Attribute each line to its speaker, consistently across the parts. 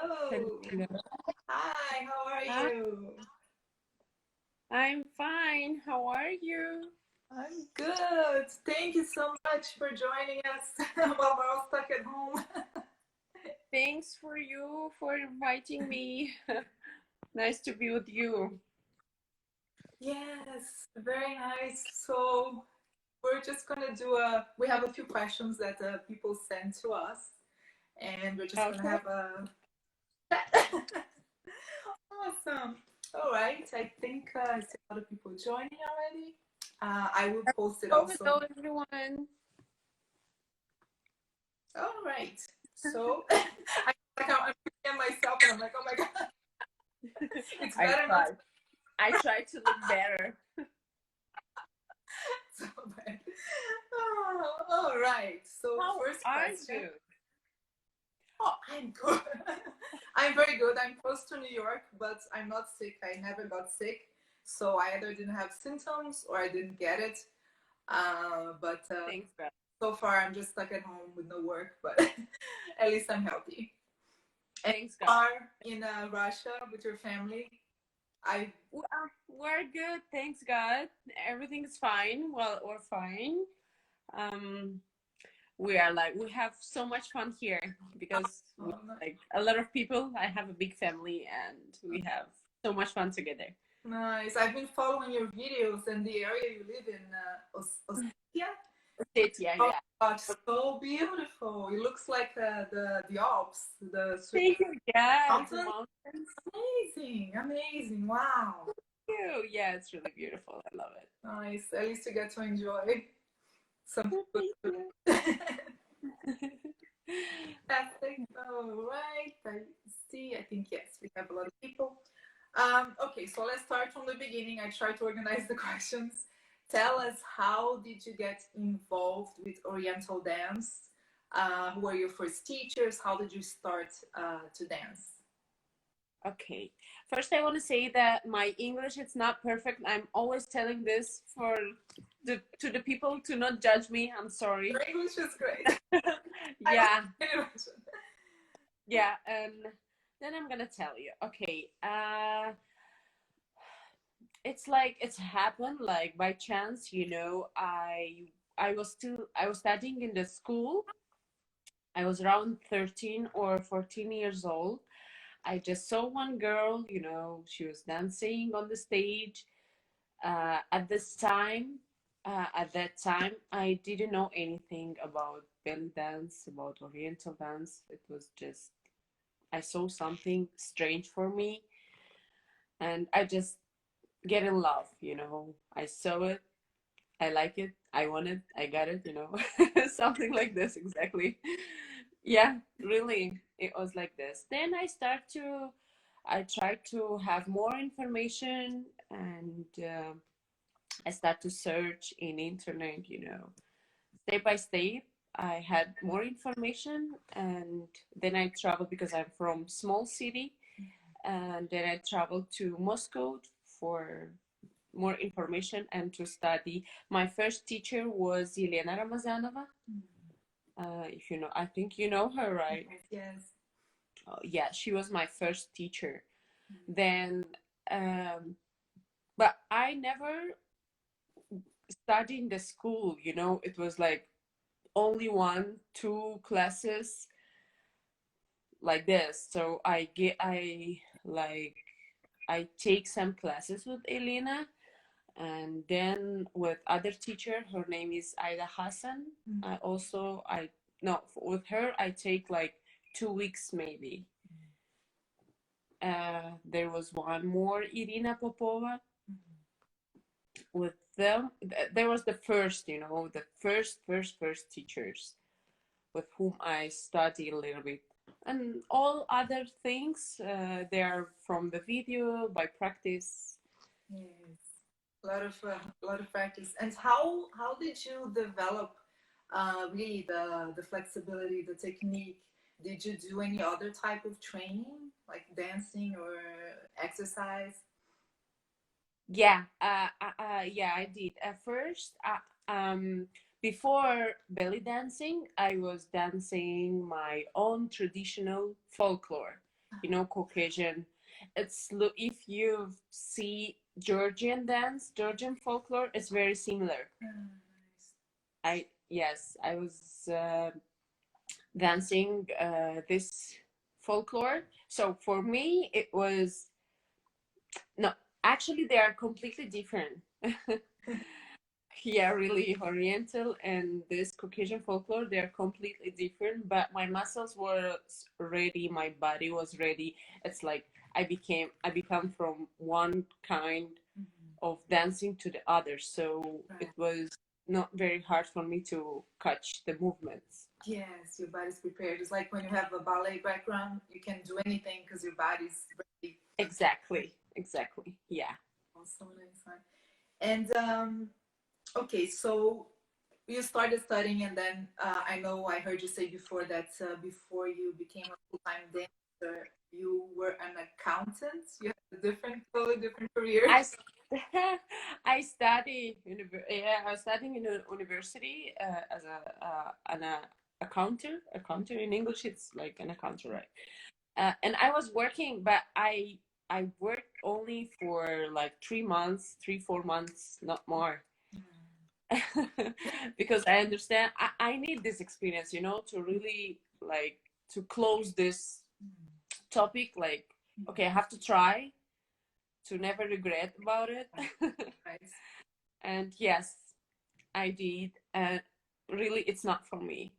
Speaker 1: Hello.
Speaker 2: Hello.
Speaker 1: Hi, how are
Speaker 2: Hi,
Speaker 1: you?
Speaker 2: I'm fine. How are you?
Speaker 1: I'm good. Thank you so much for joining us while we're all stuck at home.
Speaker 2: Thanks for you for inviting me. Nice to be with you.
Speaker 1: Yes, very nice. So we're just gonna we have a few questions that people send to us, and we're just gonna
Speaker 2: Okay.
Speaker 1: have a awesome. All right, I think I see a lot of people joining already. I will post it
Speaker 2: Oh,
Speaker 1: also.
Speaker 2: hello, everyone.
Speaker 1: All right. So I'm looking at myself and I'm like, oh my god, it's
Speaker 2: I
Speaker 1: better not
Speaker 2: tried. I tried to look better.
Speaker 1: so bad. Oh, all right. So
Speaker 2: How
Speaker 1: first
Speaker 2: are
Speaker 1: question.
Speaker 2: you?
Speaker 1: Oh, I'm good. I'm very good. I'm close to New York, but I'm not sick. I never got sick. So I either didn't have symptoms or I didn't get it. But
Speaker 2: Thanks, God.
Speaker 1: so far I'm just stuck at home with no work, but at least I'm healthy. And
Speaker 2: Thanks,
Speaker 1: you
Speaker 2: God.
Speaker 1: are in Russia with your family. I
Speaker 2: We're good. Thanks, God. Everything's fine. Well, we're fine. Um, we have so much fun here because we
Speaker 1: oh,
Speaker 2: like a lot of people. I have a big family and we have so much fun together.
Speaker 1: nice. I've been following your videos and the area you live in, Ostia.
Speaker 2: It, yeah,
Speaker 1: Oh
Speaker 2: yeah.
Speaker 1: God, so beautiful. It looks like the Alps, the Swiss
Speaker 2: Thank you. Yeah, the
Speaker 1: mountains.
Speaker 2: mountains.
Speaker 1: Amazing, amazing. Wow.
Speaker 2: Thank you. Yeah, it's really beautiful. I love it.
Speaker 1: Nice. At least you get to enjoy some
Speaker 2: Oh,
Speaker 1: food.
Speaker 2: thank you.
Speaker 1: Fantastic. All right. I see. I think yes, we have a lot of people. Okay, so let's start from the beginning. I try to organize the questions. Tell us, how did you get involved with Oriental dance? Who were your first teachers? How did you start to dance?
Speaker 2: Okay. First, I want to say that my English is not perfect. I'm always telling this for the people to not judge me. I'm sorry.
Speaker 1: Your English is great. I
Speaker 2: Yeah,
Speaker 1: can imagine.
Speaker 2: yeah. And then I'm gonna tell you. Okay. It's like it's happened like by chance. I was studying in the school. I was around 13 or 14 years old. I just saw one girl, she was dancing on the stage. At that time, I didn't know anything about belly dance, about Oriental dance. It was just, I saw something strange for me and I just get in love. I saw it, I like it, I want it, I got it. Something like this exactly. Yeah, really, it was like this. Then I tried to have more information and I start to search in internet. Step by step, I had more information and then I traveled because I'm from small city and then I traveled to Moscow for more information and to study. My first teacher was Elena Ramazanova. If you know, I think you know her, right?
Speaker 1: Yes, yes.
Speaker 2: Yeah, she was my first teacher. Then, um, but I never studied in the school. It was like only one, two classes like this. So I take some classes with Elena and then with other teacher. Her name is Aida Hassan. I also I no with her I take like 2 weeks maybe. There was one more, Irina Popova. With them, there was the first teachers with whom I study a little bit, and all other things they are from the video by practice.
Speaker 1: Yes, a lot of practice. And how did you develop really the flexibility, the technique? Did you do any other type of training, like dancing or exercise?
Speaker 2: Yeah, I did. At first, before belly dancing, I was dancing my own traditional folklore. you know, Caucasian. It's if you see Georgian dance, Georgian folklore, it's very similar.
Speaker 1: Nice.
Speaker 2: I was dancing this folklore. So for me, it was no. Actually, they are completely different. Yeah, really, Oriental and this Caucasian folklore, they're completely different. But my muscles were ready, my body was ready. It's like I become from one kind of dancing to the other. So it was not very hard for me to catch the movements.
Speaker 1: Yes, your body's prepared. It's like when you have a ballet background, you can do anything because your body's ready.
Speaker 2: Exactly, exactly. Yeah.
Speaker 1: Awesome, nice. And okay, so you started studying, and then I know I heard you say before that before you became a full-time dancer, you were an accountant. You had a totally different career.
Speaker 2: I studied yeah, I was studying in a university as an accountant in English. It's like an accountant, right? And I was working, but I worked only for like 3 months, 4 months, not more. Because I understand I need this experience, you know, to really like to close this topic. Like, okay, I have to try to never regret about it.
Speaker 1: Nice.
Speaker 2: And yes, I did, and really, it's not for me.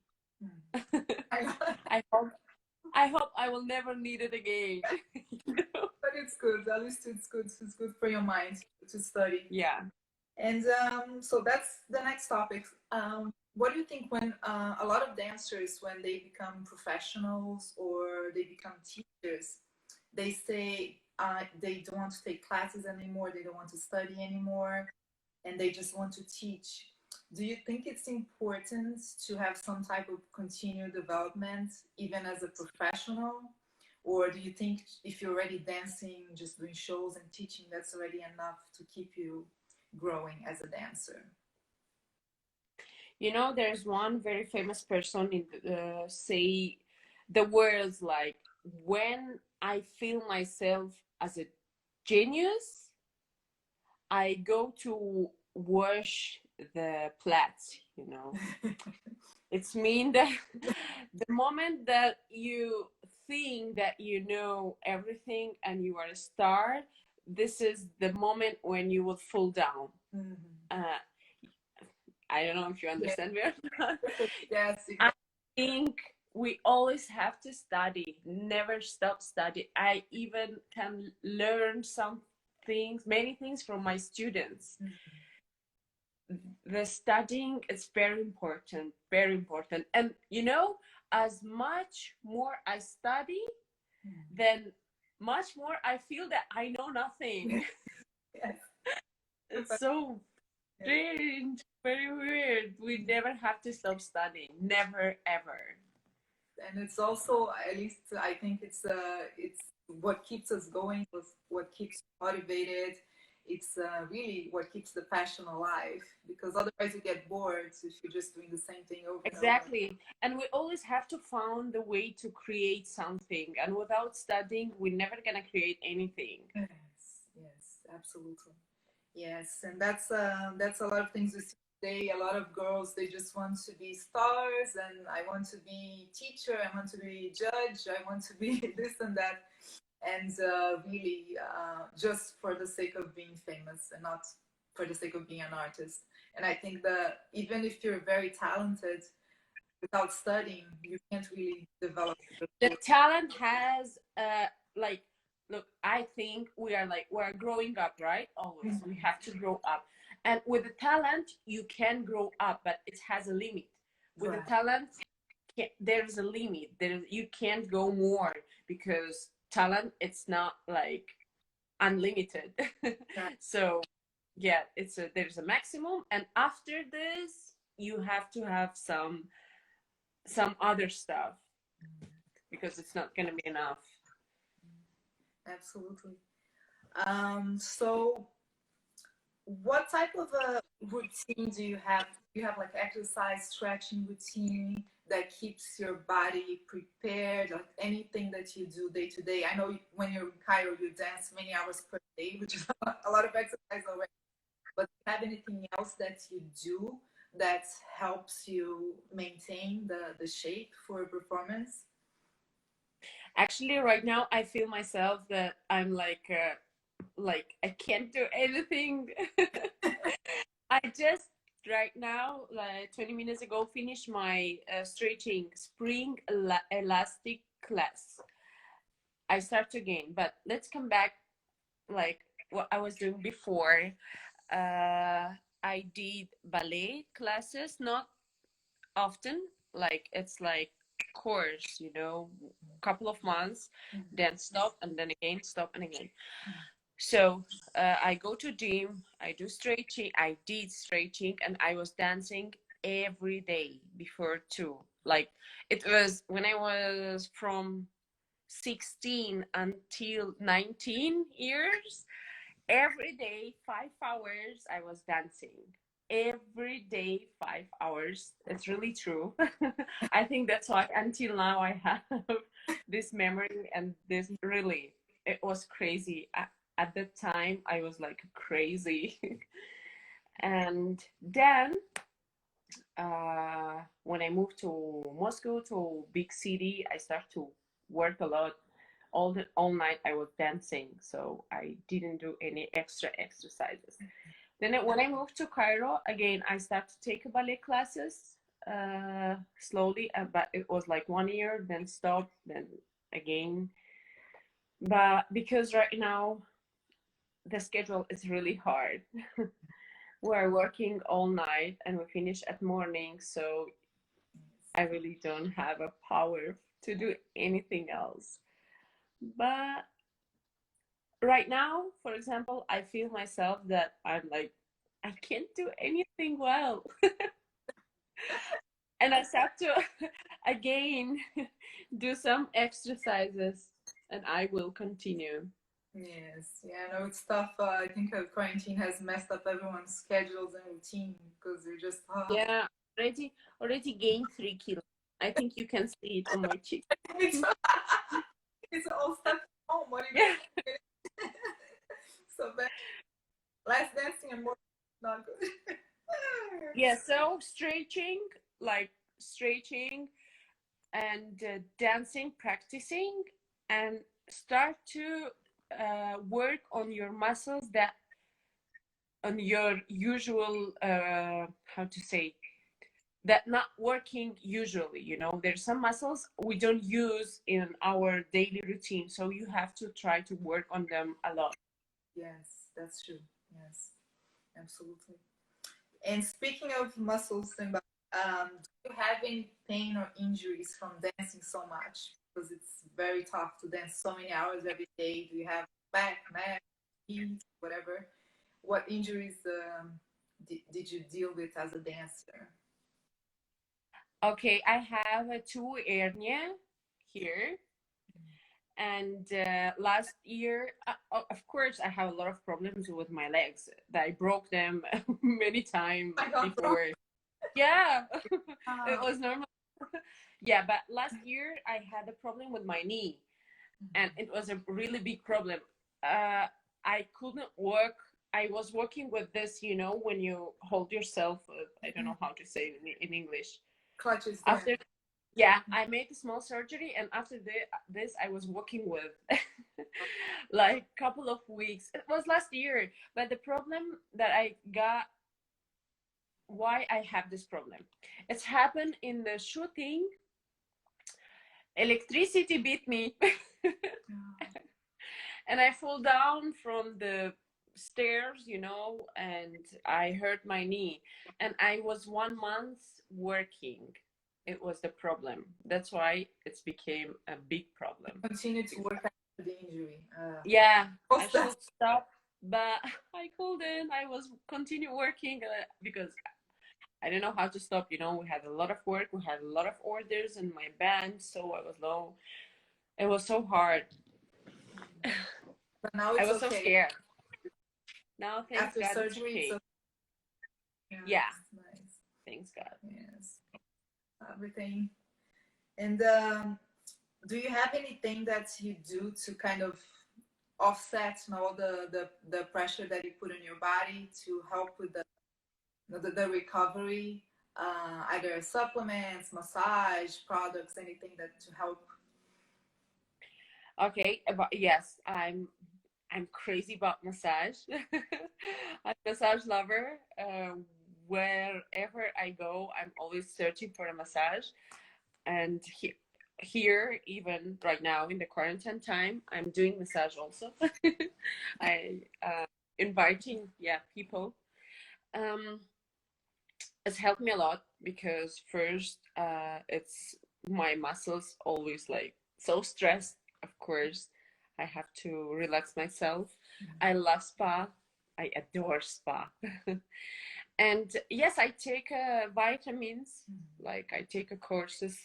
Speaker 2: I hope I will never need it again. You know?
Speaker 1: But it's good. At least it's good. It's good for your mind to study.
Speaker 2: Yeah.
Speaker 1: And so that's the next topic. What do you think when a lot of dancers, when they become professionals or they become teachers, they say they don't want to take classes anymore, they don't want to study anymore, and they just want to teach. Do you think it's important to have some type of continued development, even as a professional? Or do you think if you're already dancing, just doing shows and teaching, that's already enough to keep you growing as a dancer?
Speaker 2: You know, there's one very famous person in say the words like, when I feel myself as a genius, I go to wash the plates, you know. It's mean that the moment that you think that you know everything and you are a star, this is the moment when you will fall down. I don't know if you understand me or not.
Speaker 1: Yes.
Speaker 2: I think we always have to study, never stop study. I even can learn some things, many things from my students. The studying is very important, very important. And you know, as much more I study, then much more I feel that I know nothing.
Speaker 1: Yes.
Speaker 2: It's so strange, very weird. We never have to stop studying, never ever.
Speaker 1: And it's also, at least I think it's what keeps us going, what keeps motivated. It's really what keeps the passion alive, because otherwise you get bored if you're just doing the same thing over and over.
Speaker 2: Exactly. And we always have to find a way to create something. And without studying, we're never gonna create anything.
Speaker 1: Yes, absolutely. Yes, and that's a lot of things we see today. A lot of girls, they just want to be stars, and I want to be teacher, I want to be judge, I want to be this and that, and really just for the sake of being famous and not for the sake of being an artist. And I think that even if you're very talented, without studying, you can't really develop.
Speaker 2: The talent has like, look, I think we're growing up, right? Always we have to grow up, and with the talent you can grow up, but it has a limit. With the talent, there's a limit. You can't go more, because talent, it's not like unlimited. So yeah, there's a maximum, and after this you have to have some other stuff, because it's not going to be enough.
Speaker 1: Absolutely. So what type of a routine do you have you have like exercise, stretching routine that keeps your body prepared, like anything that you do day to day? I know when you're in Cairo, you dance many hours per day, which is a lot of exercise already. But do you have anything else that you do that helps you maintain the shape for performance?
Speaker 2: Actually, right now I feel myself that I'm like I can't do anything. I just right now, like 20 minutes ago, finished my stretching spring elastic class. I start again, but let's come back like what I was doing before. Uh, I did ballet classes, not often. Like it's like course, couple of months, then stop and then again, stop and again. So I go to gym, I do stretching, I did stretching, and I was dancing every day before too. Like it was when I was from 16 until 19 years, every day 5 hours I was dancing. Every day 5 hours. It's really true. I think that's why until now I have this memory and this really it was crazy. At that time I was like crazy. And then when I moved to Moscow, to big city, I started to work a lot. All night I was dancing, so I didn't do any extra exercises. Then when I moved to Cairo again, I started to take ballet classes slowly, but it was like 1 year, then stop, then again. But because right now the schedule is really hard. We're working all night and we finish at morning, so I really don't have a power to do anything else. But right now, for example, I feel myself that I'm like, I can't do anything well. And I start to again do some exercises and I will continue.
Speaker 1: Yes, yeah, no, it's tough. I think quarantine has messed up everyone's schedules and routine because they're just,
Speaker 2: Yeah, already gained 3 kilos. I think you can see it on my cheek.
Speaker 1: it's, it's all stuck at home. What are you
Speaker 2: Yeah.
Speaker 1: doing? So bad. Less dancing and more not good.
Speaker 2: Yeah, so stretching and dancing, practicing, and start to work on your muscles that on your usual how to say that not working usually. There's some muscles we don't use in our daily routine, so you have to try to work on them a lot.
Speaker 1: Yes, that's true. Yes, absolutely. And speaking of muscles, do you have any pain or injuries from dancing so much? Because it's very tough to dance so many hours every day. Do you have back, neck, feet, whatever? What injuries did you deal with as a dancer?
Speaker 2: Okay, I have a two hernia here. And last year, of course, I have a lot of problems with my legs. That I broke them many times
Speaker 1: I got broke.
Speaker 2: before. Yeah, it
Speaker 1: Uh,
Speaker 2: was normal. Yeah, but last year I had a problem with my knee, and it was a really big problem. Uh, I couldn't work. I was working with this, when you hold yourself. I don't know how to say it in English.
Speaker 1: Clutches, yeah.
Speaker 2: After, yeah, I made a small surgery, and after this, I was working with like couple of weeks. It was last year, but the problem that I got, why I have this problem, it's happened in the shooting. Electricity beat me, and I fall down from the stairs, and I hurt my knee. And I was 1 month working. It was the problem. That's why it's became a big problem.
Speaker 1: Continue to work after the injury.
Speaker 2: Yeah, I
Speaker 1: What's that?
Speaker 2: should stop, but I couldn't. I was continue working because I didn't know how to stop. We had a lot of work. We had a lot of orders in my band, so I was low. It was so hard.
Speaker 1: But now
Speaker 2: I
Speaker 1: it's
Speaker 2: was so
Speaker 1: okay.
Speaker 2: scared. Now, thanks
Speaker 1: After
Speaker 2: God, it's
Speaker 1: surgery, it's
Speaker 2: okay.
Speaker 1: okay. Yeah,
Speaker 2: Yeah.
Speaker 1: nice.
Speaker 2: Thanks God.
Speaker 1: Yes, everything. And do you have anything that you do to kind of offset, you know, the pressure that you put on your body to help with the recovery? Either supplements, massage products, anything that to help.
Speaker 2: Okay, but yes, I'm crazy about massage. I'm a massage lover. Wherever I go, I'm always searching for a massage. And here, even right now in the quarantine time, I'm doing massage also. I inviting, yeah, people. Um, it's helped me a lot because first, it's my muscles always like so stressed. Of course, I have to relax myself. I love spa. I adore spa. And yes, I take vitamins. Like I take a courses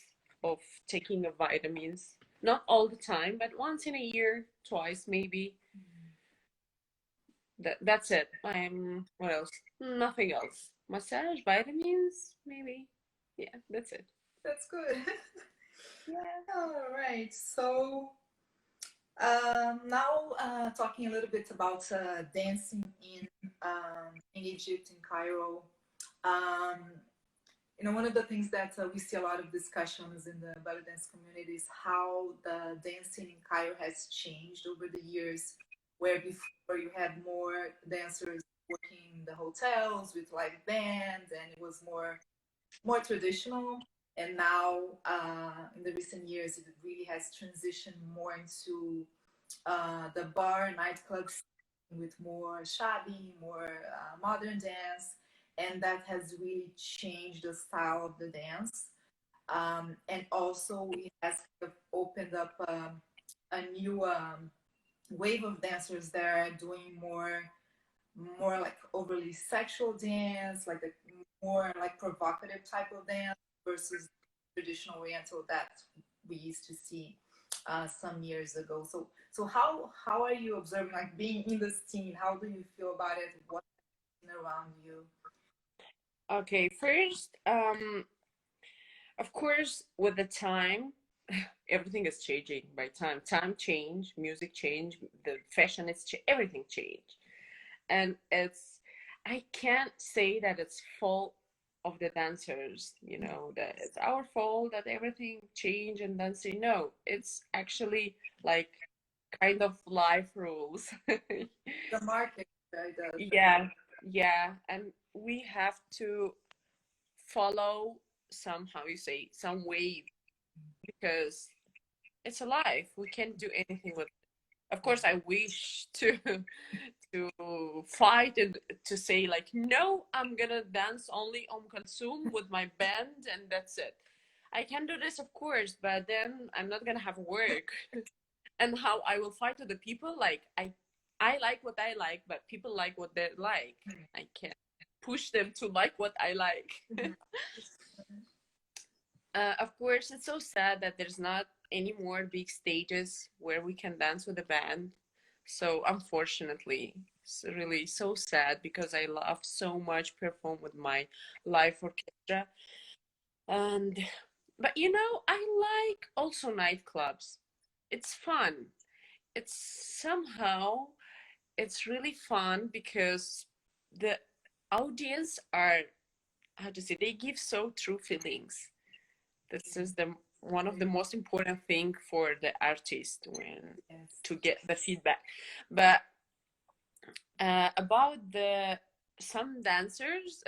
Speaker 2: of taking of vitamins. Not all the time, but once in a year, twice maybe. That's it. I'm what else? Nothing else. Massage, vitamins, maybe. Yeah, that's it.
Speaker 1: That's good.
Speaker 2: Yeah.
Speaker 1: All right. So now talking a little bit about dancing in Egypt, in Cairo. Um, you know, one of the things that we see a lot of discussions in the belly dance community is how the dancing in Cairo has changed over the years, where before you had more dancers working in the hotels with live bands, and it was more traditional. And now, in the recent years, it really has transitioned more into the bar nightclub scene with more shabby, more modern dance, and that has really changed the style of the dance. And also, it has kind of opened up a new wave of dancers that are doing more like overly sexual dance, like a more like provocative type of dance versus traditional Oriental that we used to see some years ago. So how are you observing, like being in the scene? How do you feel about it? What's around you?
Speaker 2: Okay, first, of course, with the time, everything is changing by time. Time change, music change, the fashion is everything change. And I can't say that it's fault of the dancers, you know, that it's our fault that everything changed and dancing. No, it's actually like kind of life rules.
Speaker 1: The market does.
Speaker 2: Yeah, yeah, and we have to follow some, how you say, some wave because it's a life. We can't do anything with. Of course, I wish to fight and to say like, no, I'm gonna dance only on Kalsum with my band and that's it. I can do this, of course, but then I'm not gonna have work. And how I will fight with the people, like I like what I like, but people like what they like. I can't push them to like what I like. Of course, it's so sad that there's not any more big stages where we can dance with a band. So unfortunately, it's really so sad because I love so much perform with my live orchestra. And but you know, I like also nightclubs. It's fun. It's somehow it's really fun because the audience are how to say they give so true feelings. This is the one of the most important thing for the artist when
Speaker 1: Yes.
Speaker 2: to get the feedback. But about the some dancers,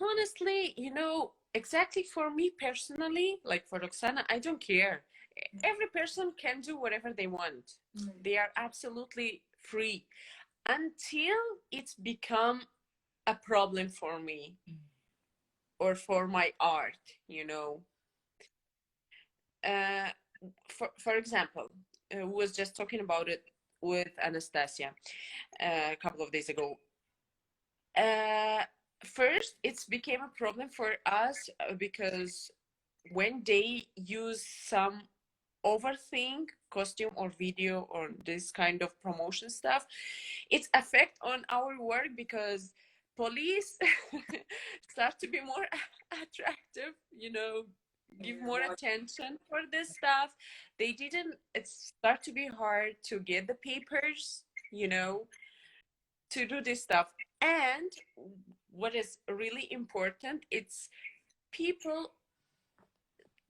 Speaker 2: honestly, you know, exactly for me personally, like for Oksana, I don't care. Every person can do whatever they want. They are absolutely free until it's become a problem for me or for my art, you know. Uh, for example, was just talking about it with Anastasia a couple of days ago. Uh, First, it's became a problem for us because when they use some overthink costume or video or this kind of promotion stuff, it's affect on our work because police start to be more attractive, you know, give more
Speaker 1: more.
Speaker 2: attention for this stuff. They didn't, it start to be hard to get the papers, you know, to do this stuff. And what is really important, it's people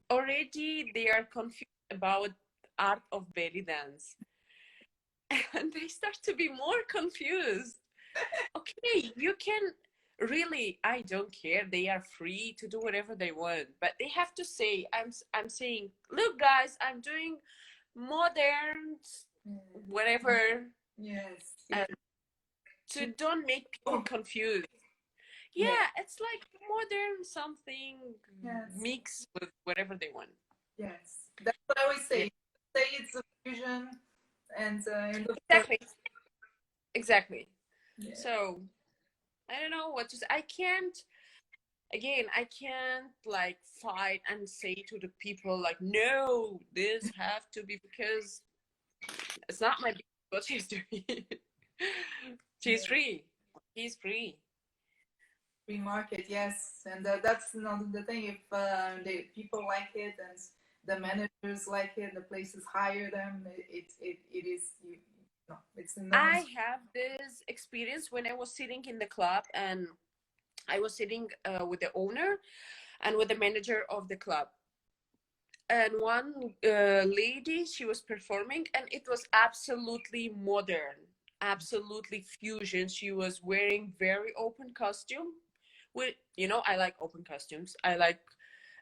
Speaker 2: already, they are confused about art of belly dance. And they start to be more confused. Okay, you can really, I don't care. They are free to do whatever they want, but they have to say, I'm saying, look guys, I'm doing modern whatever,
Speaker 1: Yes.
Speaker 2: uh, to don't make people
Speaker 1: Oh,
Speaker 2: confused.
Speaker 1: yeah.
Speaker 2: Yeah, it's like modern something
Speaker 1: Yes.
Speaker 2: mixed with whatever they want.
Speaker 1: Yes. That's what I always
Speaker 2: Yeah,
Speaker 1: say. Say it's a fusion, and look for.
Speaker 2: exactly, exactly.
Speaker 1: Yeah.
Speaker 2: So I don't know what to say. I can't, again, I can't like fight and say to the people like, no, this have to be, because it's not my business what she's doing. She's
Speaker 1: Yeah.
Speaker 2: free. He's free.
Speaker 1: Free market, yes, and that's not the thing. If the people like it and the managers like it, the places hire them. It is no, it's no one's.
Speaker 2: I have this experience when I was sitting in the club, and I was sitting with the owner and with the manager of the club. And one lady, she was performing, and it was absolutely modern, absolutely fusion. She was wearing very open costume. With, you know, I like open costumes. Like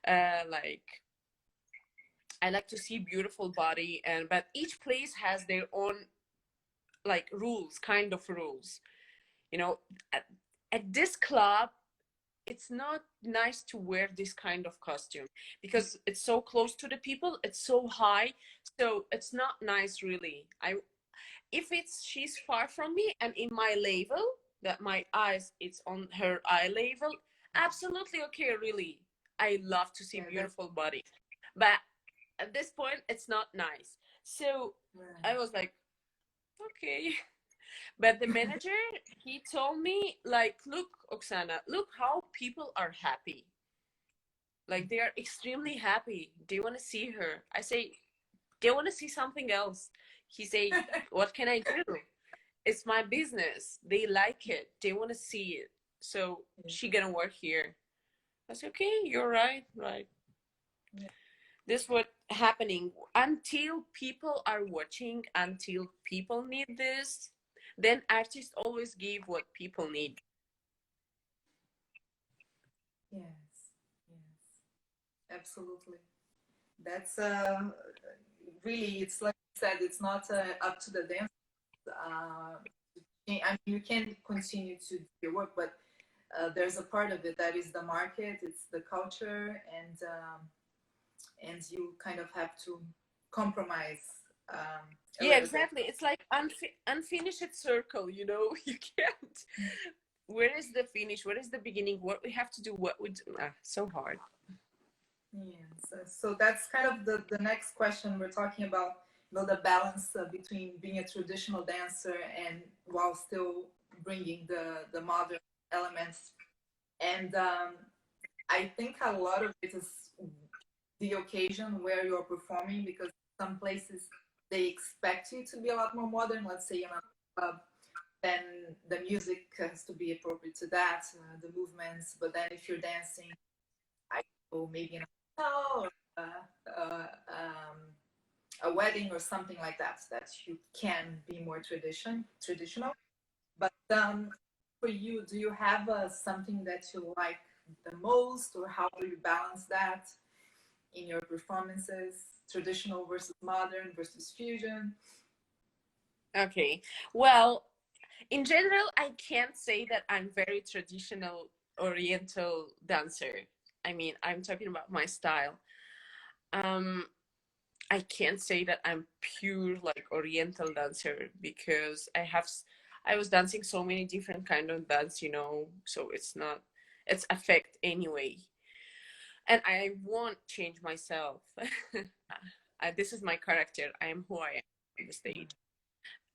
Speaker 2: I like to see beautiful body, and but each place has their own like rules, kind of rules. You know, at this club, it's not nice to wear this kind of costume because it's so close to the people, it's so high, so it's not nice really. I If it's she's far from me and in my level, that my eyes it's on her eye level, absolutely okay, really. I love to see
Speaker 1: Yeah,
Speaker 2: beautiful body, but at this point it's not nice. So I was like, okay. But the manager, he told me, like, look, Oksana, look how people are happy. Like, they are extremely happy. They want to see her. I say, they want to see something else. He say, what can I do? It's my business. They like it. They want to see it. So she gonna work here. I said, okay, you're right, right.
Speaker 1: yeah.
Speaker 2: This what happening until people are watching, until people need this, then artists always give what people need.
Speaker 1: Yes, yes, absolutely. That's really, it's like you said, it's not up to the dance. I mean, you can continue to do your work, but there's a part of it that is the market, it's the culture, and you kind of have to compromise a
Speaker 2: Yeah,
Speaker 1: little bit.
Speaker 2: exactly. It's like unfinished circle, you know. You can't. Where is the finish? Where is the beginning? What we have to do? What we do? So hard.
Speaker 1: Yeah, so that's kind of the next question we're talking about, the balance between being a traditional dancer and while still bringing the modern elements. And I think a lot of it is the occasion where you're performing, because some places they expect you to be a lot more modern. Let's say in a club, then the music has to be appropriate to that, the movements. But then if you're dancing, I don't know, maybe in a hotel or a wedding or something like that, that you can be more traditional. But for you, do you have something that you like the most, or how do you balance that in your performances? Traditional versus modern versus fusion?
Speaker 2: Okay. Well, in general, I can't say that I'm very traditional Oriental dancer. I mean, I'm talking about my style. Um, I can't say that I'm pure like Oriental dancer because I was dancing so many different kind of dance, you know, so it's not, it's affect anyway. And I won't change myself. This is my character. I am who I am on the stage.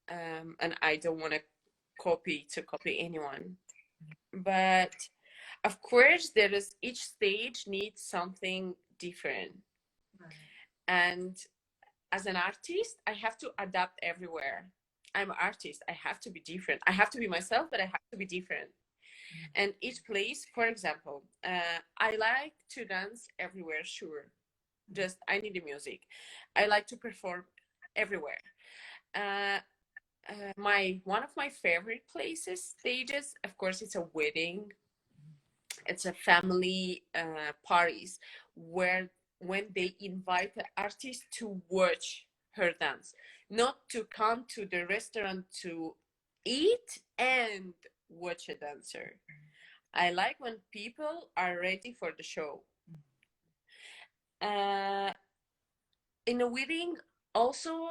Speaker 2: And I don't want to copy anyone. But of course, there is each stage needs something different. And as an artist, I have to adapt everywhere. I'm an artist. I have to be different. I have to be myself, but I have to be different. And each place, for example, I like to dance everywhere, sure. Just I need the music. I like to perform everywhere. Uh, my one of my favorite places, stages, of course, it's a wedding. It's a family parties where when they invite the artist to watch her dance, not to come to the restaurant to eat and watch a dancer. I like when people are ready for the show. Uh, in a wedding, also,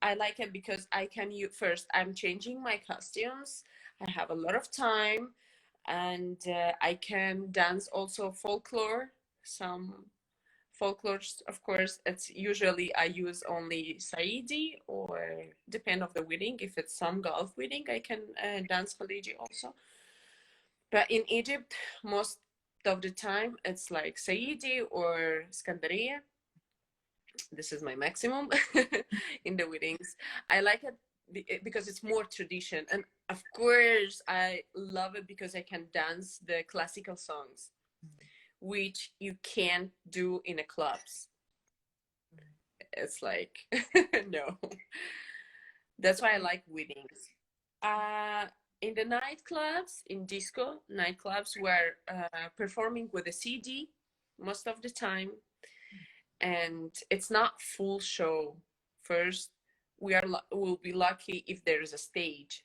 Speaker 2: I like it because I can use first. I'm changing my costumes. I have a lot of time, and I can dance also folklore. Some folklores, of course. It's usually I use only Saidi or depend of the wedding. If it's some Gulf wedding, I can dance Khaliji also. But in Egypt, most of the time it's like Saidi or Skandaria. This is my maximum in the weddings. I like it because it's more tradition, and of course I love it because I can dance the classical songs, which you can't do in a clubs. It's like no. That's why I like weddings. Uh, in the nightclubs, in disco nightclubs, we're performing with a CD most of the time, and it's not full show. First, we'll be lucky if there is a stage.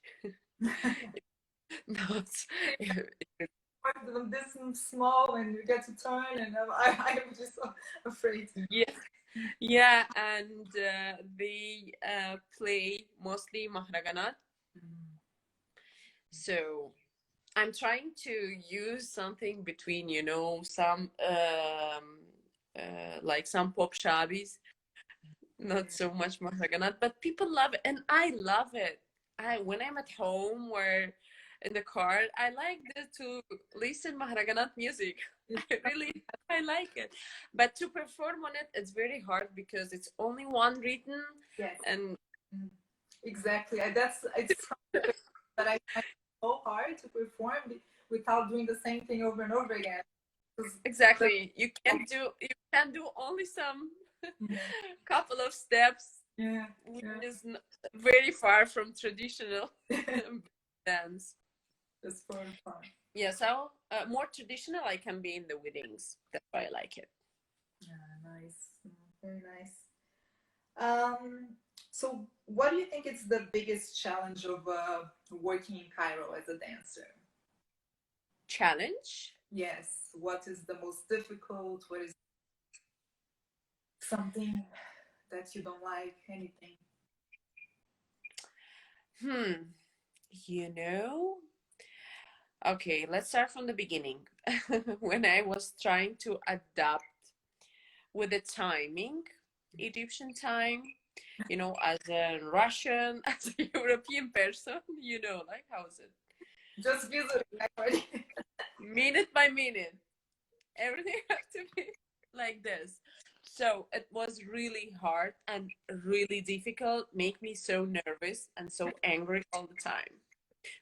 Speaker 2: Not
Speaker 1: This is small and you get to turn, and I'm just so afraid.
Speaker 2: yeah, yeah, and they play mostly mahraganat. So I'm trying to use something between, some like some pop shabis, not so much mahraganat, but people love it, and I love it. I when I'm at home or in the car, I like to listen mahraganat music. I like it, but to perform on it, it's very hard because it's only one rhythm,
Speaker 1: Yes,
Speaker 2: and
Speaker 1: exactly. That's it's something that I find so hard to perform without doing the same thing over and over again.
Speaker 2: exactly you can do only some couple of steps,
Speaker 1: Yeah,
Speaker 2: which
Speaker 1: yeah.
Speaker 2: is very far from traditional dance.
Speaker 1: Just for fun.
Speaker 2: Yeah, so more traditional I can be in the weddings. That's why I like it.
Speaker 1: Yeah, nice. Very nice. So what do you think is the biggest challenge of working in Cairo as a dancer?
Speaker 2: Challenge?
Speaker 1: Yes. What is the most difficult? What is something that you don't like? Anything?
Speaker 2: Hmm. You know? Okay, let's start from the beginning. When I was trying to adapt with the timing, Egyptian time, as a Russian, as a European person, like how is it?
Speaker 1: Just visually.
Speaker 2: Minute by minute, everything has to be like this. So it was really hard and really difficult, make me so nervous and so angry all the time.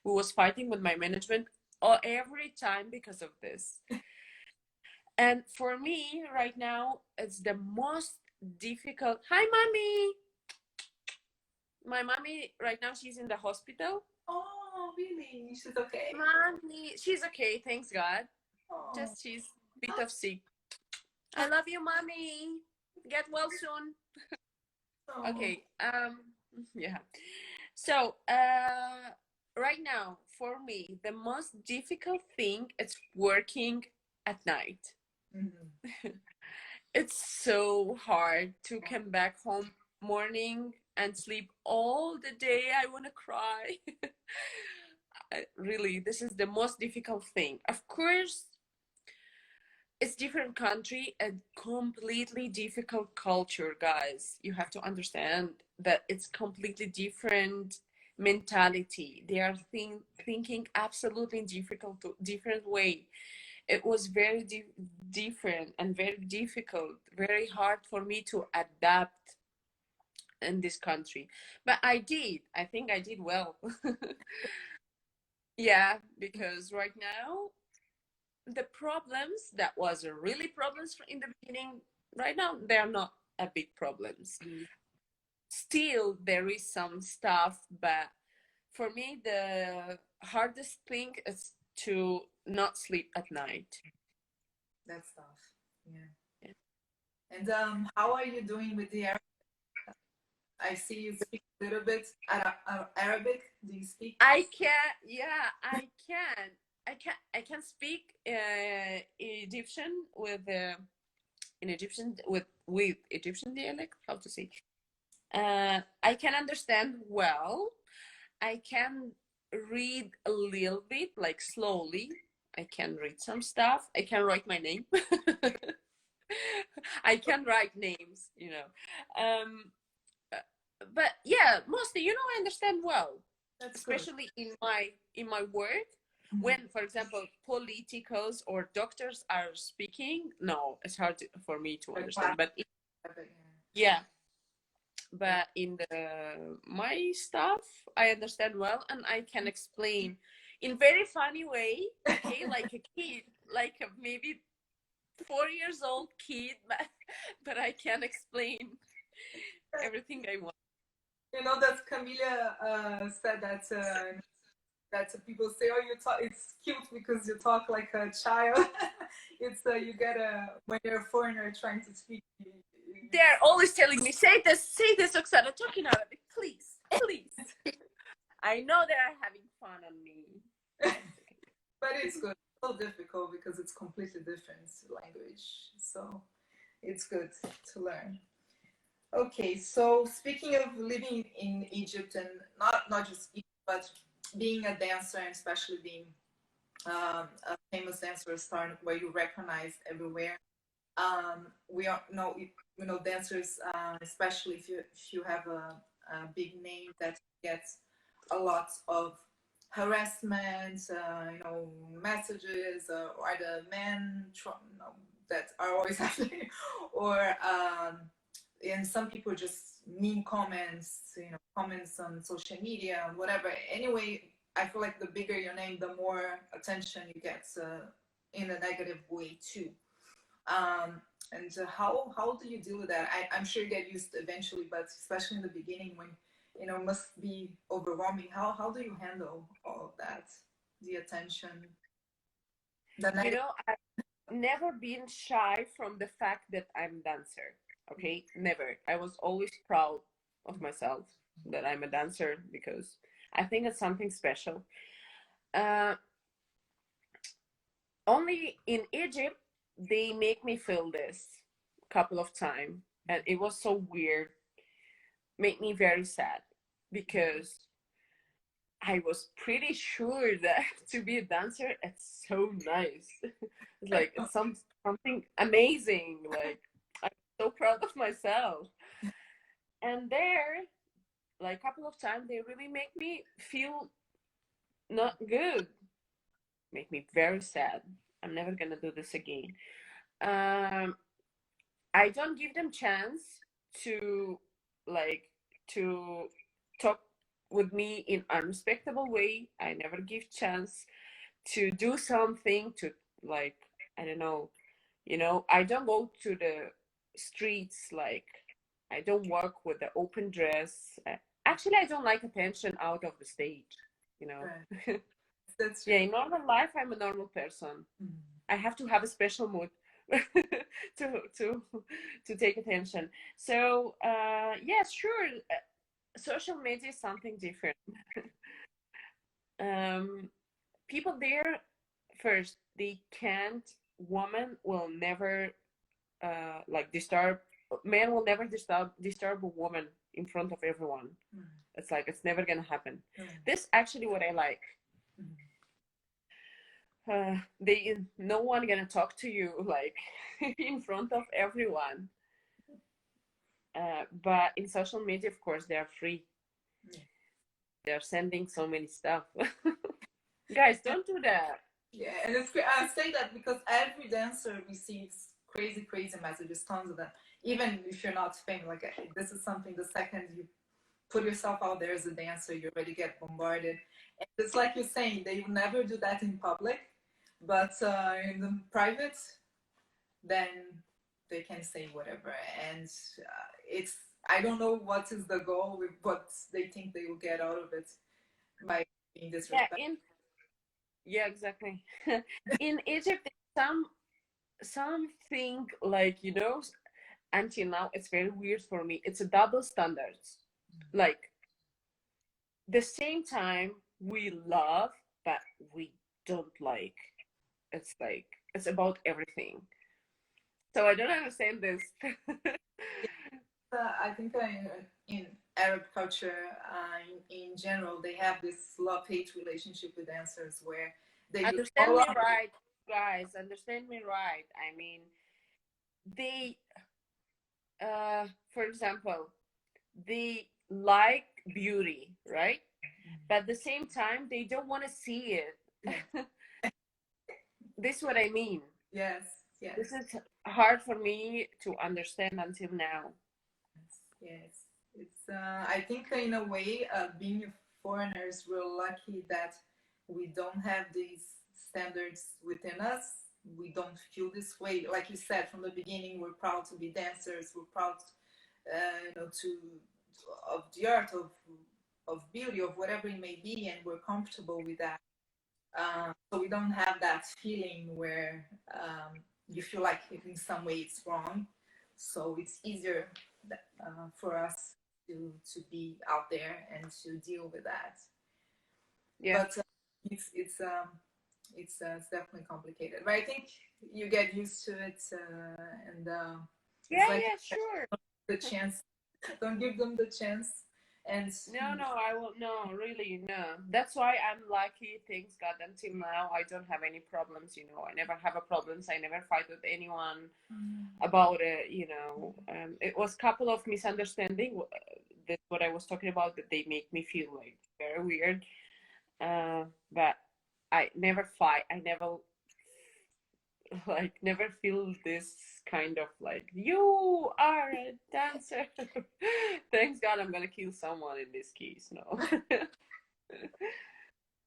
Speaker 2: We was fighting with my management every time because of this. And for me right now, it's the most difficult. Hi, mommy. My mommy right now, she's in the hospital.
Speaker 1: Oh, really? She's okay.
Speaker 2: Mommy, she's okay, thanks God.
Speaker 1: Oh.
Speaker 2: Just she's a bit of sick. I love you, mommy. Get well soon.
Speaker 1: Oh.
Speaker 2: Okay. Yeah. So, right now, for me, the most difficult thing is working at night. Mm-hmm. It's so hard to come back home morning and sleep all the day. I want to cry. Really, this is the most difficult thing. Of course, it's different country and completely difficult culture, guys. You have to understand that it's completely different mentality. They are thinking absolutely in different way. It was very different and very difficult, very hard for me to adapt in this country. But I think I did well. Yeah, because right now the problems that was really problems in the beginning, right now they are not a big problems. Still there is some stuff, but for me the hardest thing is to not sleep at night.
Speaker 1: That's tough. Yeah. And how are you doing with the Arabic? I see you speak a little bit Arabic. Do you speak?
Speaker 2: I can, yeah, I can speak Egyptian with in Egyptian with Egyptian dialect, how to say. I can understand well. I can read a little bit, like slowly. I can read some stuff. I can write my name. I can write names, you know. Uh, but yeah, mostly, I understand well.
Speaker 1: That's good.
Speaker 2: Especially in my work, when, for example, politicos or doctors are speaking. No, it's hard for me to understand. But yeah, but in my stuff, I understand well, and I can explain in very funny way. Okay, like a kid, like a maybe 4 years old kid, but I can explain everything I want.
Speaker 1: That Camilla said that people say, "Oh, you talk. It's cute because you talk like a child." It's you get when you're a foreigner trying to speak.
Speaker 2: They're always telling me, say this, Oksana, talking Arabic, please, please. I know they are having fun on me.
Speaker 1: But it's good. It's so difficult because it's completely different language. So it's good to learn. Okay, so speaking of living in Egypt, and not just Egypt, but being a dancer, and especially being a famous dancer star where you recognize everywhere. We are dancers, especially if you have a big name that gets a lot of harassment, messages, or the men that are always happening, or and some people just mean comments, comments on social media, whatever. Anyway, I feel like the bigger your name, the more attention you get in a negative way too. And how do you deal with that? I'm sure you get used eventually, but especially in the beginning when must be overwhelming. How do you handle all of that? The attention, the negative.
Speaker 2: I've never been shy from the fact that I'm a dancer. Okay, never. I was always proud of myself that I'm a dancer because I think it's something special. Uh, Only in Egypt they make me feel this a couple of times, and it was so weird. Made me very sad because I was pretty sure that to be a dancer, it's so nice. It's like it's something amazing. Like I'm so proud of myself. And there, like a couple of times, they really make me feel not good. Make me very sad. I'm never gonna do this again. Um, I don't give them chance to like to talk with me in a respectable way. I never give chance to do something to, like, I don't know, I don't go to the streets, like I don't walk with the open dress. Actually, I don't like attention out of the stage, you know.
Speaker 1: Right. That's
Speaker 2: Yeah, in normal life I'm a normal person. I have to have a special mood to to to take attention. So yes, sure, social media is something different. um, People there, first, they can't. Woman will never like disturb. Man will never disturb a woman in front of everyone. It's like it's never gonna happen. This actually what I like. No one gonna talk to you like in front of everyone. But in social media, of course, they are free. they're sending so many stuff. Guys, don't do that.
Speaker 1: Yeah, and it's I say that because every dancer receives crazy, crazy messages, tons of them. Even if you're not famous, like this is something. The second you put yourself out there as a dancer, you already get bombarded. And it's like you're saying, they will never do that in public, but in the private, then they can say whatever. And it's I don't know what is the goal with what they think they will get out of it by being
Speaker 2: Yeah,
Speaker 1: disrespectful.
Speaker 2: yeah, exactly. In Egypt, something like, until now, it's very weird for me. It's a double standards. Like, the same time we love, but we don't like. It's like, it's about everything. So I don't understand this.
Speaker 1: I think in Arab culture, in general, they have this love-hate relationship with dancers where they do
Speaker 2: Understand
Speaker 1: all
Speaker 2: me
Speaker 1: of
Speaker 2: right, guys. Understand me right. I mean, they, for example, they like beauty, right? But at the same time, they don't want to see it.
Speaker 1: yeah.
Speaker 2: This is what I mean.
Speaker 1: Yes, yes,
Speaker 2: This is hard for me to understand until now.
Speaker 1: yes. It's I think in a way, being foreigners, we're lucky that we don't have these standards within us. We don't feel this way. Like you said from the beginning, we're proud to be dancers. We're proud, to of the art of beauty of whatever it may be, and we're comfortable with that. So we don't have that feeling where you feel like in some way it's wrong. So it's easier for us to be out there and to deal with that.
Speaker 2: Yeah.
Speaker 1: But it's definitely complicated. But I think you get used to it, and it's
Speaker 2: Yeah,
Speaker 1: like
Speaker 2: yeah, sure.
Speaker 1: the chance. Don't give them the chance. And
Speaker 2: No, I will no, really, no. That's why I'm lucky, thanks God, until now I don't have any problems. I never have a problems. I never fight with anyone about it. It was a couple of misunderstanding. That's what I was talking about, that they make me feel like very weird. But I never fight. I never never feel this kind of like, you are a dancer. Thanks God I'm gonna kill someone in this case. No.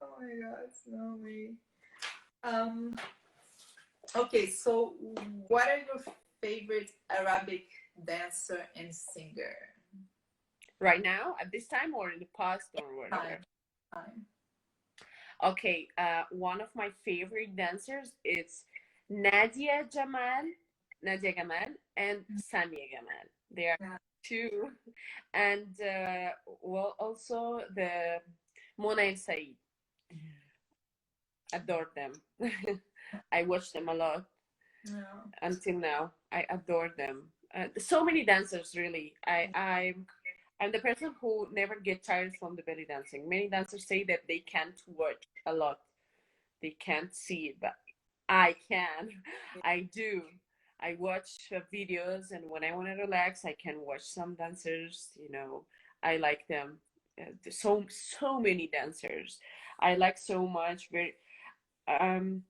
Speaker 1: oh my God, no way. Um, okay, so what are your favorite Arabic dancer and singer?
Speaker 2: Right now, at this time, or in the past, or
Speaker 1: Time,
Speaker 2: whatever.
Speaker 1: time.
Speaker 2: Okay, one of my favorite dancers is Nadia Jamal, Nadia Gamal, and Samia Gamal. They are
Speaker 1: Yeah.
Speaker 2: two, and well, also the Mona El Said. Adore them. I watch them a lot
Speaker 1: Yeah.
Speaker 2: until now. I adore them. So many dancers, really. I'm the person who never get tired from the belly dancing. Many dancers say that they can't watch a lot, they can't see it, but I can. I do. I watch videos, and when I want to relax, I can watch some dancers. I like them. So many dancers. I like so much. And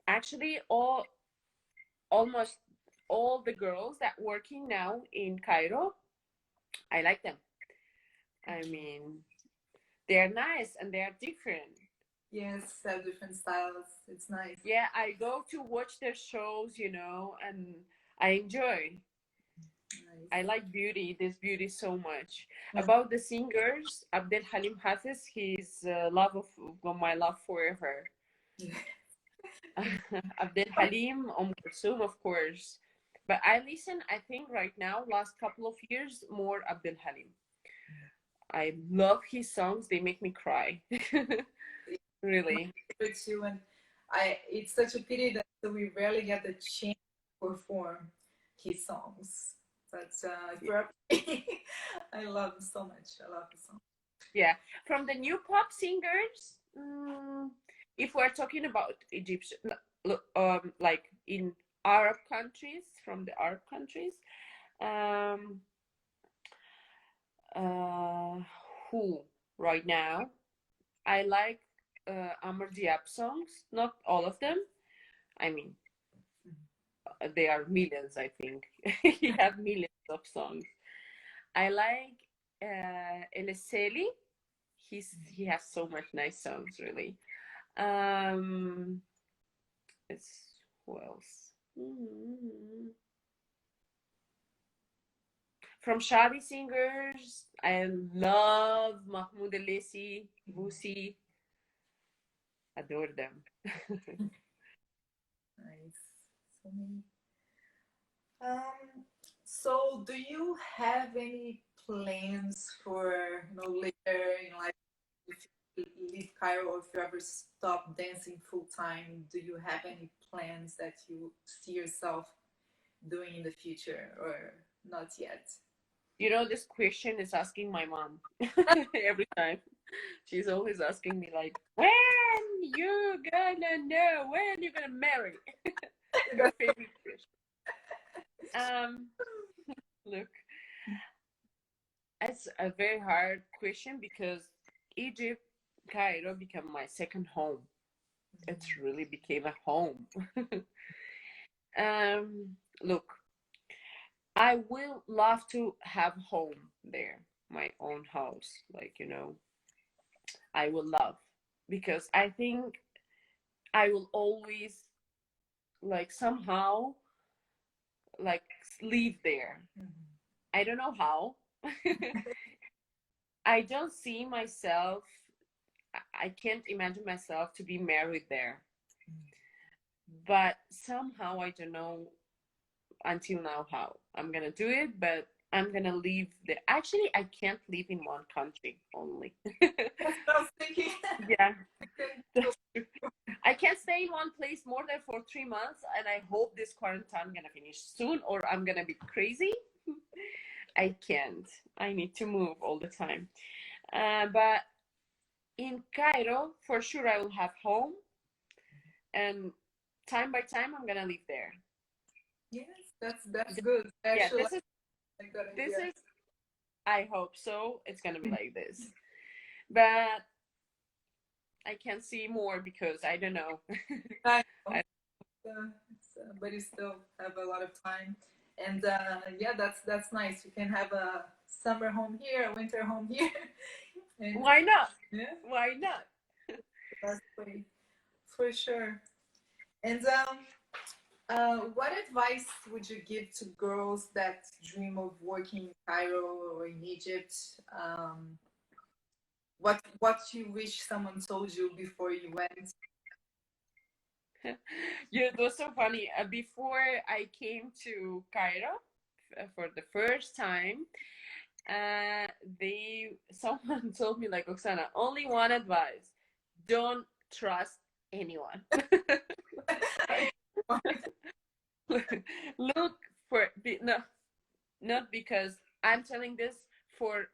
Speaker 2: actually, almost all the girls that working now in Cairo, I like them. I mean, they're nice and they're different.
Speaker 1: Yes, have different styles. It's nice.
Speaker 2: Yeah, I go to watch their shows, and I enjoy. I
Speaker 1: Nice.
Speaker 2: like this beauty so much. About the singers, Abdel Halim Hafiz, he's my love forever. Abdel Halim, Kulthum, of course. But I listen, I think right now, last couple of years, more Abdel Halim. I love his songs. They make me cry. Really.
Speaker 1: Favorite too, and it's such a pity that we rarely get the chance to perform his songs. But for I love him so much. I love the song.
Speaker 2: Yeah. From the new pop singers, if we're talking about Egyptian, like in Arab countries, from the Arab countries, um, uh, who? right now. I like Amr Diab songs, not all of them. I mean, they are millions, I think. He have millions of songs. I like Eleseli. He has so much nice songs, really. Um, it's who else? From Shadi singers, I love Mahmoud Alesi, Busi. Adore them.
Speaker 1: Nice. So many. Um, so do you have any plans for, later in life, if you leave Cairo or if you ever stop dancing full time? Do you have any plans that you see yourself doing in the future or not yet?
Speaker 2: You know, this question is asking my mom every time. She's always asking me like, when you gonna know? When you gonna marry? Her favorite question. Um, Look, it's a very hard question because Egypt, Cairo became my second home. It really became a home. Look, I will love to have home there, my own house. Like, I will love because I think I will always like somehow like live there. I don't know how. I don't see myself, I can't imagine myself to be married there. But somehow I don't know until now how I'm gonna do it, but I'm gonna live there. Actually, I can't live in one country only.
Speaker 1: That's what I was thinking.
Speaker 2: Yeah, that's true. I can't stay in one place more than for 3 months, and I hope this quarantine gonna finish soon, or I'm gonna be crazy. I can't. I need to move all the time. But in Cairo, for sure, I will have home, and time by time, I'm gonna live there.
Speaker 1: Yes, that's good. I
Speaker 2: Yeah,
Speaker 1: actually like that
Speaker 2: this
Speaker 1: idea.
Speaker 2: is. I hope so. It's gonna be like this, but I can't see more because I don't know.
Speaker 1: I know.
Speaker 2: I,
Speaker 1: But you still have a lot of time. And yeah, that's nice. You can have a summer home here, a winter home here, and
Speaker 2: why not?
Speaker 1: yeah,
Speaker 2: Why not?
Speaker 1: the best way for sure. And what advice would you give to girls that dream of working in Cairo or in Egypt? What you wish someone told you before you went?
Speaker 2: Yeah, it was so funny. Before I came to Cairo for the first time, uh, someone told me like, Oksana, only one advice: don't trust anyone. Look for no, not because I'm telling this for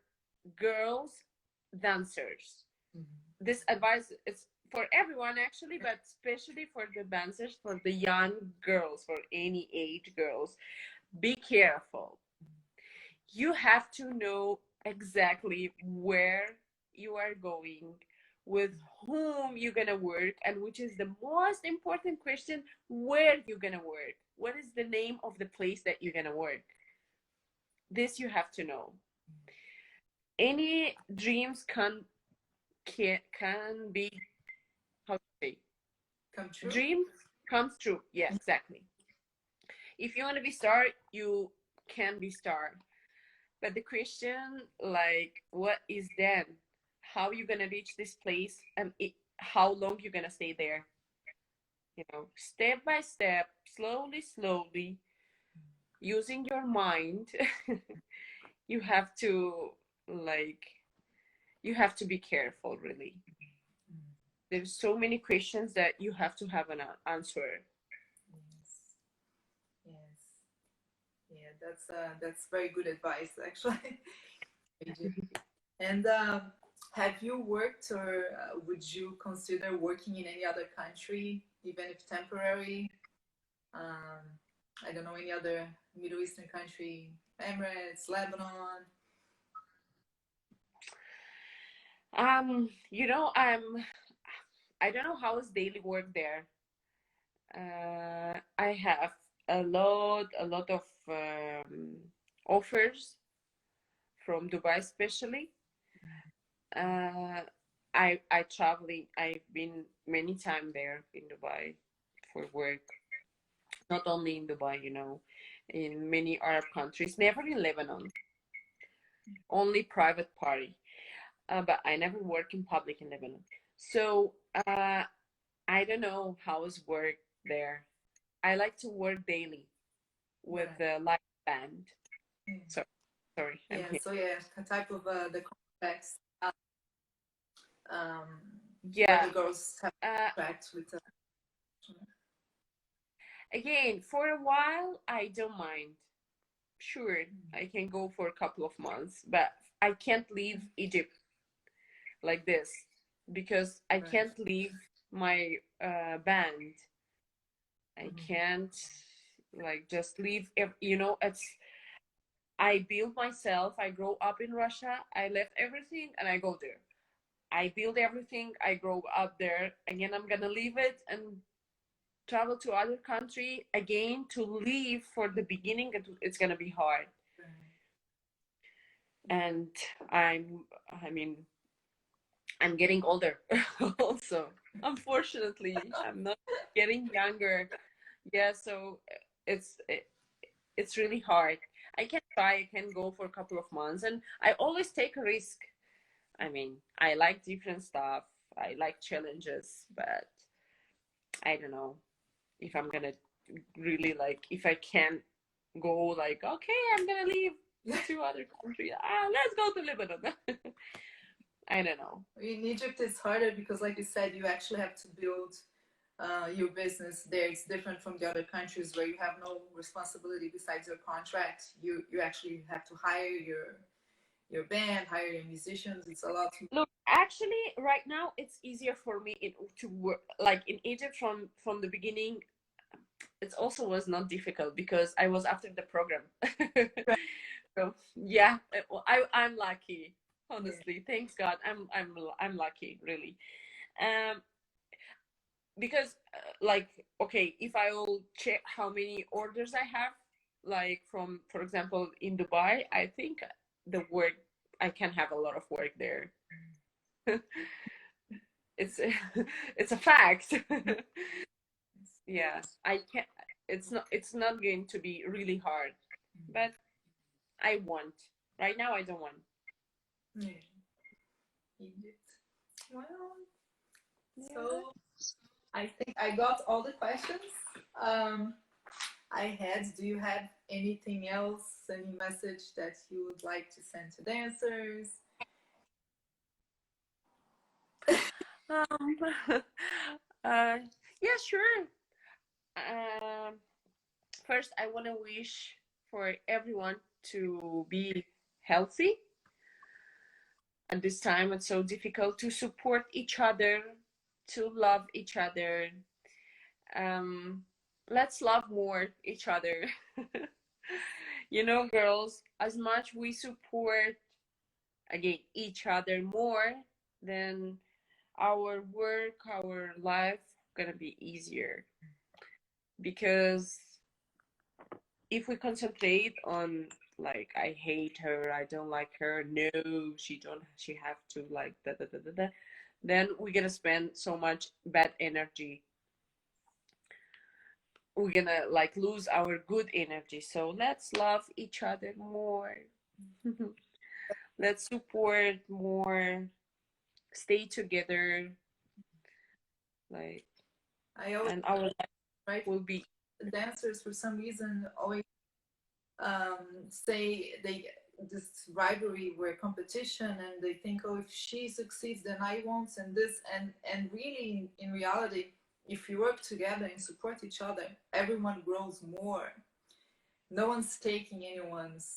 Speaker 2: girls dancers. This advice is for everyone actually, but especially for the dancers, for the young girls, for any age girls. Be careful. You have to know exactly where you are going, with whom you're gonna work, and which is the most important question, where you're gonna work. What is the name of the place that you're gonna work? This you have to know. Any dreams can be, how to say,
Speaker 1: Come true.
Speaker 2: dreams comes true. Yeah, exactly. If you want to be star, you can be star. But the question, like, what is then? How you gonna reach this place, and how long you gonna stay there? Step by step, slowly, slowly, using your mind. You have to like, you have to be careful, really. There's so many questions that you have to have an answer.
Speaker 1: Yes. Yes. Yeah, that's very good advice actually. And have you worked or would you consider working in any other country, even if temporary? Um, I don't know, any other Middle Eastern country, Emirates, Lebanon.
Speaker 2: You know, I don't know how is daily work there. I have a lot of offers from Dubai, especially. Uh, I traveling. I've been many time there in Dubai for work. Not only in Dubai, in many Arab countries. Never in Lebanon. Only private party. But I never work in public in Lebanon. So I don't know how is work there. I like to work daily with
Speaker 1: Right.
Speaker 2: the live band.
Speaker 1: Yeah.
Speaker 2: So sorry, I'm
Speaker 1: Yeah.
Speaker 2: here.
Speaker 1: So yeah, a type of the context um, where the
Speaker 2: Yeah.
Speaker 1: girls have
Speaker 2: Uh,
Speaker 1: contract with the.
Speaker 2: Again, for a while, I don't mind. Sure, I can go for a couple of months, but I can't leave Egypt like this because I
Speaker 1: Right.
Speaker 2: can't leave my band. I
Speaker 1: Mm-hmm.
Speaker 2: can't like just leave. I build myself. I grow up in Russia. I left everything and I go there. I build everything. I grow up there. Again, I'm gonna leave it and travel to other country again to leave for the beginning. It's gonna be hard.
Speaker 1: Right.
Speaker 2: And I mean, I'm getting older also. Unfortunately, I'm not getting younger. Yeah, so it's it, it's really hard. I can try, I can go for a couple of months, and I always take a risk. I mean, I like different stuff. I like challenges, but I don't know if I'm gonna really like if I can go like okay, I'm gonna leave to other country. Let's go to Lebanon. I don't know.
Speaker 1: In Egypt, it's harder because, like you said, you actually have to build your business there. It's different from the other countries where you have no responsibility besides your contract. You actually have to hire your band, hire your musicians. It's a lot.
Speaker 2: Look, actually, right now it's easier for me to work like in Egypt from the beginning. It also was not difficult because I was after the program. So yeah, well, I'm lucky.
Speaker 1: Yeah.
Speaker 2: Honestly, thanks God, I'm lucky, really. Um, because like okay, if I will check how many orders I have, like from for example in Dubai, I think the work I can have a lot of work there. It's it's a fact. Yeah, I can. It's not going to be really hard, but I want. Right now, I don't want.
Speaker 1: Yeah. Egypt. Well,
Speaker 2: Yeah.
Speaker 1: so I think I got all the questions um, I had. Do you have anything else, any message that you would like to send to dancers?
Speaker 2: Um. Yeah, sure. Um. First, I want to wish for everyone to be healthy. At this time, it's so difficult to support each other, to love each other. Um, let's love more each other. Girls, as much we support again each other more, then our work, our life gonna be easier. Because if we concentrate on like I hate her, I don't like her, no, she have to like da da da da da, then we're gonna spend so much bad energy. We're gonna like lose our good energy. So let's love each other more. Let's support more, stay together, like,
Speaker 1: I always
Speaker 2: and our life
Speaker 1: right
Speaker 2: will be.
Speaker 1: dancers for some reason always say they this rivalry where competition and they think oh if she succeeds then I won't and this and really in reality if you work together and support each other everyone grows more. No one's taking anyone's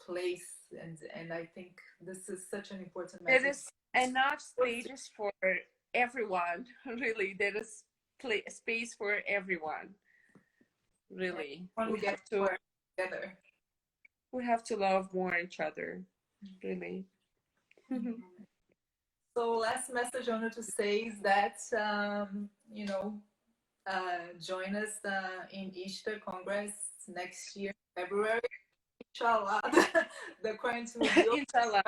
Speaker 1: place and I think this is such an important
Speaker 2: There
Speaker 1: message.
Speaker 2: is enough stages for everyone. Really, there is space for everyone. Really,
Speaker 1: Everyone will get more together.
Speaker 2: we have to love more each other. Really.
Speaker 1: So last message I wanted to say is that join us in Ishtar Congress next year, February. Inshallah, the quarantine will be
Speaker 2: Inshallah.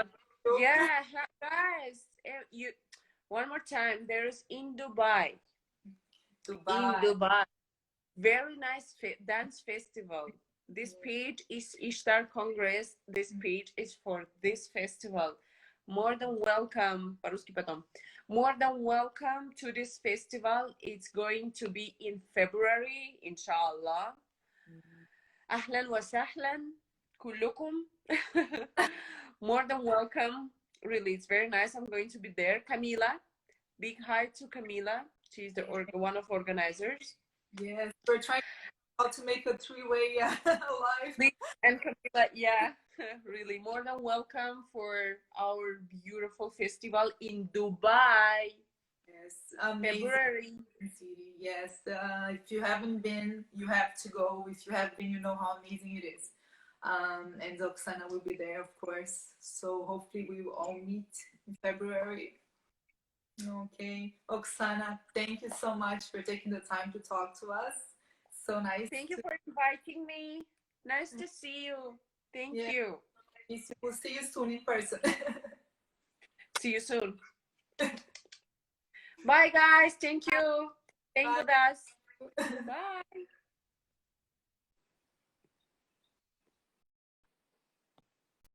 Speaker 1: over.
Speaker 2: Yeah, guys. You one more time. There's in Dubai. In
Speaker 1: Dubai.
Speaker 2: Dubai. Very nice dance festival. This page is Ishtar Congress. This page is for this festival. More than welcome. По-русски потом. More than welcome to this festival. It's going to be in February, inshallah. أهلا وسهلا كلكم. More than welcome. Really, it's very nice. I'm going to be there. Camila, big hi to Camila. She's the one of organizers.
Speaker 1: Yes, we're trying to make a three-way live.
Speaker 2: And Camila, yeah, really more than welcome for our beautiful festival in Dubai.
Speaker 1: Yes, amazing.
Speaker 2: February.
Speaker 1: City. Yes, if you haven't been, you have to go. If you have been, you know how amazing it is. And Oxana will be there, of course. So hopefully we will all meet in February. Okay, Oxana, thank you so much for taking the time to talk to us. So nice.
Speaker 2: Thank you for inviting me. Nice to see you. Thank you.
Speaker 1: We'll see you soon in person.
Speaker 2: See you soon. Bye, guys. Thank you. Staying with us. Bye.